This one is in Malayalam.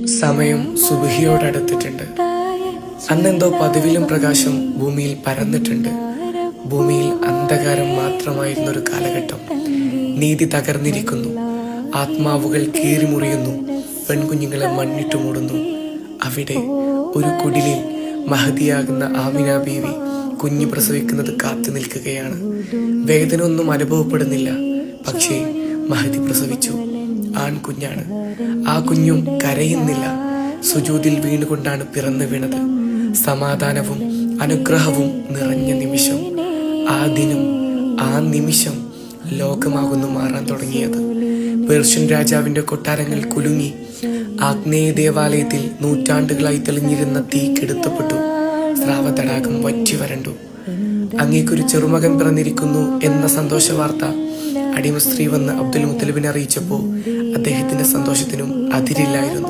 സമയം സുബഹിയോടടുത്തിട്ടുണ്ട്. അന്നെന്തോ പതിവിലും പ്രകാശം ഭൂമിയിൽ പരന്നിട്ടുണ്ട്. ഭൂമിയിൽ അന്ധകാരം മാത്രമായിരുന്നൊരു കാലഘട്ടം. നീതി തകർന്നിരിക്കുന്നു. ആത്മാവുകൾ കീറിമുറിയുന്നു. പെൺകുഞ്ഞുങ്ങളെ മണ്ണിട്ടു മൂടുന്നു. അവിടെ ഒരു കുടിലിൽ മഹദിയാകുന്ന ആമിന ബീവി കുഞ്ഞു പ്രസവിക്കുന്നത് കാത്തു നിൽക്കുകയാണ്. വേദന ഒന്നും അനുഭവപ്പെടുന്നില്ല. പക്ഷേ മഹദി പ്രസവിച്ചു. ആൺകുഞ്ഞാണ്. ആ കുഞ്ഞും കരയുന്നില്ല. സുജൂദിൽ വീണുകൊണ്ടാണ് പിറന്നു വീണത്. സമാധാനവും അനുഗ്രഹവും നിറഞ്ഞ നിമിഷം. ആ ദിനം, ആ നിമിഷം ലോകമാകുന്നു മാറാൻ തുടങ്ങിയത്. പേർഷ്യൻ രാജാവിന്റെ കൊട്ടാരങ്ങൾ കുലുങ്ങി. ആഗ്നേയ ദേവാലയത്തിൽ നൂറ്റാണ്ടുകളായി തെളിഞ്ഞിരുന്ന തീ കെടുത്തപ്പെട്ടു. സ്രാവതടാകം വറ്റി വരണ്ടു. അങ്ങേക്കൊരു ചെറുമകൻ പിറന്നിരിക്കുന്നു എന്ന സന്തോഷ വാർത്ത അടിമ സ്ത്രീ വന്ന് അബ്ദുൽ മുത്തലിബിനെ അറിയിച്ചപ്പോൾ അദ്ദേഹത്തിന്റെ സന്തോഷത്തിനും അതിരില്ലായിരുന്നു.